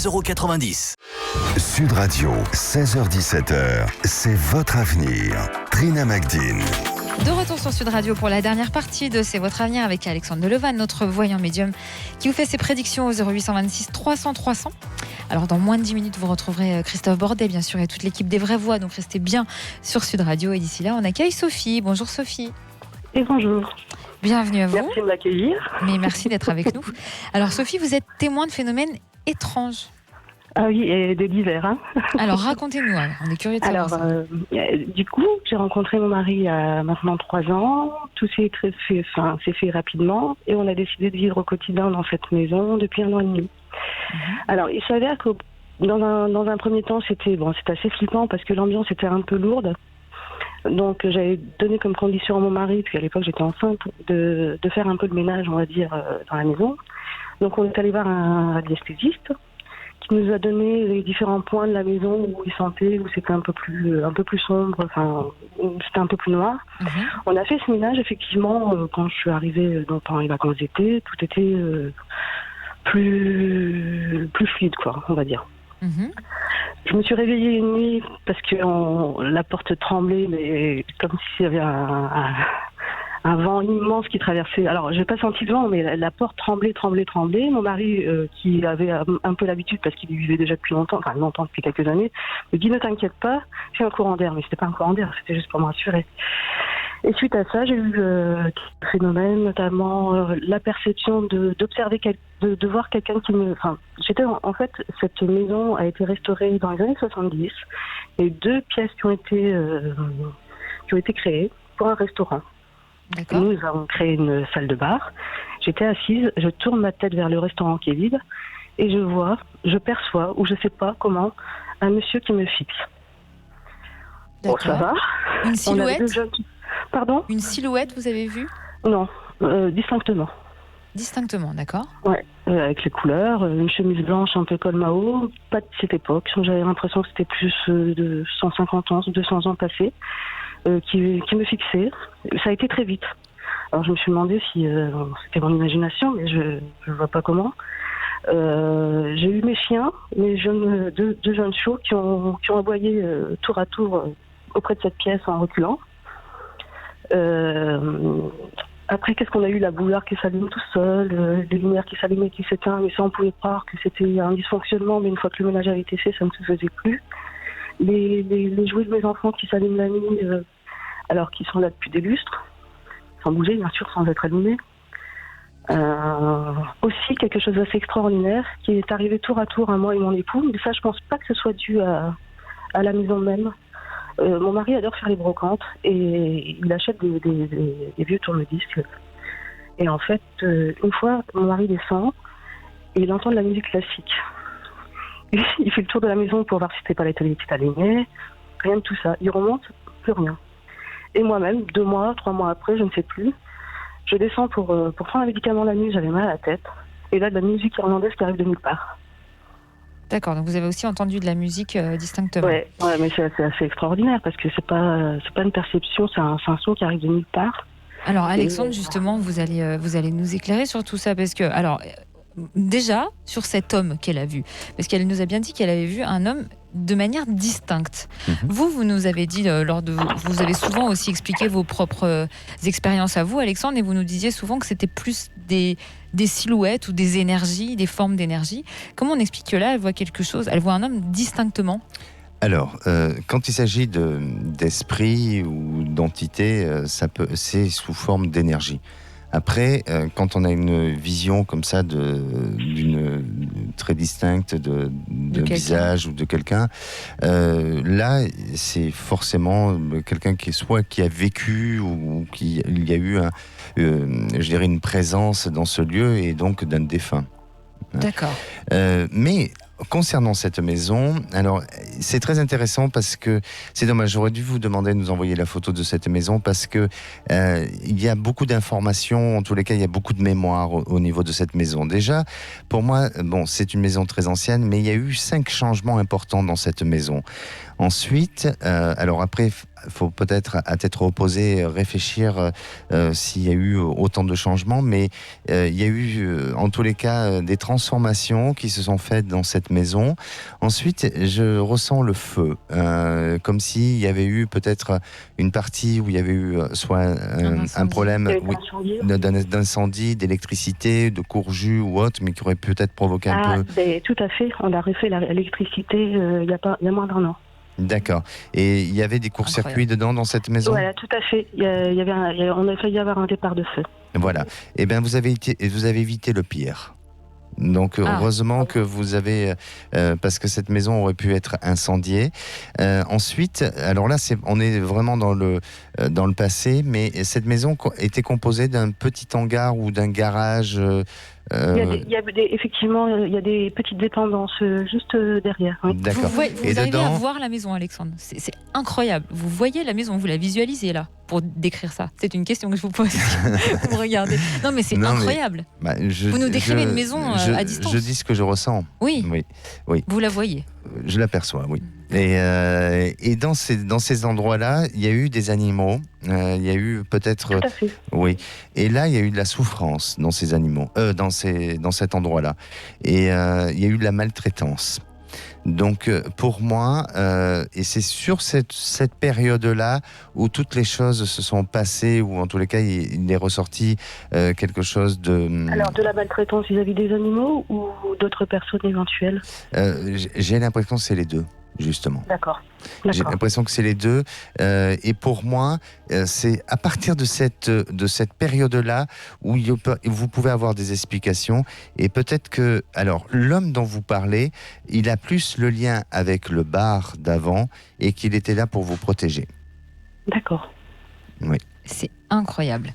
13,90 €. Sud Radio, 16h-17h, c'est votre avenir. Trina Magdine. De retour sur Sud Radio pour la dernière partie de C'est votre avenir avec Alexandre Delevan, notre voyant médium qui vous fait ses prédictions au 0826 300 300. Alors dans moins de 10 minutes, vous retrouverez Christophe Bordet bien sûr et toute l'équipe des Vraies Voix, donc restez bien sur Sud Radio. Et d'ici là, on accueille Sophie. Bonjour Sophie. Et bonjour. Bienvenue à vous. Merci de m'accueillir. Mais merci d'être avec nous. Alors Sophie, vous êtes témoin de phénomènes étranges. Ah oui, et de divers. Hein. Alors racontez-nous, on est curieux de savoir ça. Du coup, j'ai rencontré mon mari il y a maintenant 3 ans. Tout s'est fait rapidement et on a décidé de vivre au quotidien dans cette maison depuis 1 an et demi. Alors, il s'avère que dans un premier temps, c'était assez flippant parce que l'ambiance était un peu lourde. Donc, j'avais donné comme condition à mon mari, puis à l'époque j'étais enceinte, de faire un peu de ménage, on va dire, dans la maison. Donc, on est allé voir un radiesthésiste qui nous a donné les différents points de la maison où il sentait, où c'était un peu plus sombre, où c'était un peu plus noir. On a fait ce ménage, effectivement, quand je suis arrivée pendant les vacances d'été, tout était plus fluide, quoi, on va dire. Je me suis réveillée une nuit parce que la porte tremblait, mais comme s'il y avait un vent immense qui traversait. Alors, j'ai pas senti le vent, mais la porte tremblait. Mon mari, qui avait un peu l'habitude parce qu'il y vivait déjà depuis longtemps, depuis quelques années, me dit ne t'inquiète pas, j'ai un courant d'air. Mais c'était pas un courant d'air, c'était juste pour me rassurer. Et suite à ça, j'ai eu quelques phénomènes, notamment la perception d'observer, de voir quelqu'un qui me... en fait, cette maison a été restaurée dans les années 70 et 2 pièces qui ont été créées pour un restaurant. D'accord. Nous avons créé une salle de bar. J'étais assise, je tourne ma tête vers le restaurant qui est vide et je perçois, ou je sais pas comment, un monsieur qui me fixe. D'accord. Bon, ça va. Une silhouette ? Pardon ? Une silhouette, vous avez vu ? Non, distinctement. Distinctement, d'accord. Ouais, avec les couleurs, une chemise blanche un peu col Mao, pas de cette époque. J'avais l'impression que c'était plus de 150 ans, 200 ans passés, qui me fixait. Ça a été très vite. Alors je me suis demandé si c'était mon imagination, mais je ne vois pas comment. J'ai eu mes chiens, deux jeunes chiots qui ont aboyé tour à tour auprès de cette pièce en reculant. Après, qu'est-ce qu'on a eu? La bouilloire qui s'allume tout seul, les lumières qui s'allumaient et qui s'éteignent, mais ça on pouvait croire que c'était un dysfonctionnement, mais une fois que le ménage avait été fait, ça ne se faisait plus. Les jouets de mes enfants qui s'allument la nuit, alors qu'ils sont là depuis des lustres, sans bouger bien sûr, sans être allumés. Aussi quelque chose d'assez extraordinaire qui est arrivé tour à tour à moi et mon époux, mais ça je pense pas que ce soit dû à la maison même. Mon mari adore faire les brocantes et il achète des vieux tourne-disques. Et en fait, une fois, mon mari descend et il entend de la musique classique. Il fait le tour de la maison pour voir si c'était pas la télé qui était allumée. Rien de tout ça. Il remonte, plus rien. Et moi-même, 2 mois, 3 mois après, je ne sais plus, je descends pour prendre un médicament la nuit, j'avais mal à la tête. Et là, de la musique irlandaise qui arrive de nulle part. D'accord, donc vous avez aussi entendu de la musique distinctement. Ouais, mais c'est assez extraordinaire parce que c'est pas une perception, c'est un son qui arrive de nulle part. Alors Alexandre, justement, vous allez nous éclairer sur tout ça parce que, alors, déjà sur cet homme qu'elle a vu, parce qu'elle nous a bien dit qu'elle avait vu un homme de manière distincte. Vous nous avez dit vous avez souvent aussi expliqué vos propres expériences à vous, Alexandre, et vous nous disiez souvent que c'était plus des silhouettes ou des énergies, des formes d'énergie. Comment on explique que là, elle voit quelque chose, elle voit un homme distinctement? Alors, quand il s'agit d'esprit ou d'entité, c'est sous forme d'énergie. Après, quand on a une vision comme ça très distincte de visage ou de quelqu'un, là, c'est forcément quelqu'un qui a vécu ou il y a eu une présence dans ce lieu et donc d'un défunt. D'accord. Mais concernant cette maison, alors c'est très intéressant parce que c'est dommage, j'aurais dû vous demander de nous envoyer la photo de cette maison parce que il y a beaucoup d'informations, en tous les cas il y a beaucoup de mémoire au niveau de cette maison. Déjà, pour moi, c'est une maison très ancienne, mais il y a eu 5 changements importants dans cette maison. Ensuite, alors après, il faut peut-être à tête reposée réfléchir s'il y a eu autant de changements, mais il y a eu en tous les cas des transformations qui se sont faites dans cette maison. Ensuite, je ressens le feu, comme s'il y avait eu peut-être une partie où il y avait eu soit un problème d'incendie, d'électricité, de courjus ou autre, mais qui aurait peut-être provoqué un peu... Tout à fait, on a refait l'électricité il y a moins d'1 an. D'accord. Et il y avait des courts-circuits dedans dans cette maison ? Voilà, tout à fait. On a failli avoir un départ de feu. Voilà. Eh bien, vous avez évité le pire. Donc heureusement que vous avez, parce que cette maison aurait pu être incendiée. Ensuite, alors là, on est vraiment dans le passé, mais cette maison était composée d'un petit hangar ou d'un garage. Effectivement, il y a des petites dépendances juste derrière. Oui. D'accord. Vous arrivez à voir la maison, Alexandre. C'est incroyable. Vous voyez la maison, vous la visualisez là, pour décrire ça. C'est une question que je vous pose. Vous regardez. Non, mais c'est incroyable. Vous nous décrivez une maison à distance. Je dis ce que je ressens. Oui. Vous la voyez. Je l'aperçois, oui. Et dans ces endroits-là, il y a eu des animaux. Il y a eu peut-être. Tout à fait. Oui. Et là, il y a eu de la souffrance dans ces animaux, dans cet endroit-là. Et il y a eu de la maltraitance. Donc pour moi, et c'est sur cette période-là où toutes les choses se sont passées, ou en tous les cas il est ressorti quelque chose de... Alors de la maltraitance vis-à-vis des animaux ou d'autres personnes éventuelles ? J'ai l'impression que c'est les deux, justement. D'accord. J'ai l'impression que c'est les deux. Et pour moi, c'est à partir de cette période-là où vous pouvez avoir des explications. Et peut-être que, alors, l'homme dont vous parlez, il a plus le lien avec le bar d'avant et qu'il était là pour vous protéger. D'accord. Oui. C'est incroyable.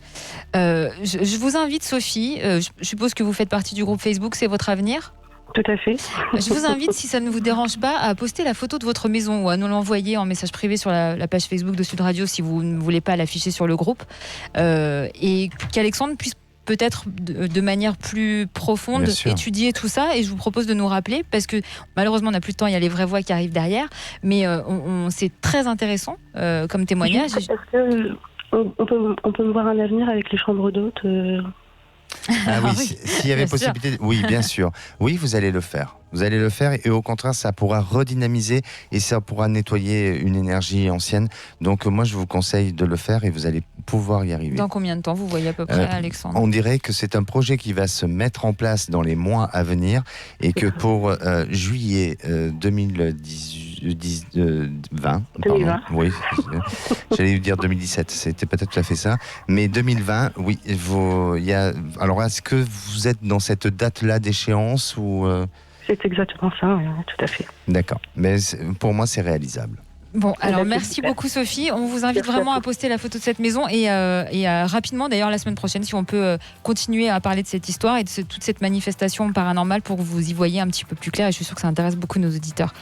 Je vous invite, Sophie, je suppose que vous faites partie du groupe Facebook, c'est votre avenir ? Tout à fait. Je vous invite, si ça ne vous dérange pas, à poster la photo de votre maison ou à nous l'envoyer en message privé sur la page Facebook de Sud Radio si vous ne voulez pas l'afficher sur le groupe. Et qu'Alexandre puisse peut-être de manière plus profonde étudier tout ça. Et je vous propose de nous rappeler, parce que malheureusement on n'a plus de temps, il y a les vraies voix qui arrivent derrière. Mais c'est très intéressant comme témoignage. Est-ce qu'on peut voir un avenir avec les chambres d'hôtes Ah oui, s'il y avait possibilité, oui, bien sûr. Oui, vous allez le faire. Vous allez le faire et au contraire, ça pourra redynamiser et ça pourra nettoyer une énergie ancienne. Donc moi, je vous conseille de le faire et vous allez pouvoir y arriver. Dans combien de temps vous voyez à peu près, Alexandre ? On dirait que c'est un projet qui va se mettre en place dans les mois à venir et que pour juillet 2020, oui, j'allais dire 2017, c'était peut-être tout à fait ça, mais 2020, oui, alors est-ce que vous êtes dans cette date-là d'échéance ou C'est exactement ça, oui, tout à fait. D'accord, mais pour moi c'est réalisable. Bon, alors merci beaucoup Sophie. On vous invite vraiment à poster la photo de cette maison et rapidement, d'ailleurs la semaine prochaine, si on peut continuer à parler de cette histoire et de toute cette manifestation paranormale pour que vous y voyez un petit peu plus clair. Et je suis sûre que ça intéresse beaucoup nos auditeurs.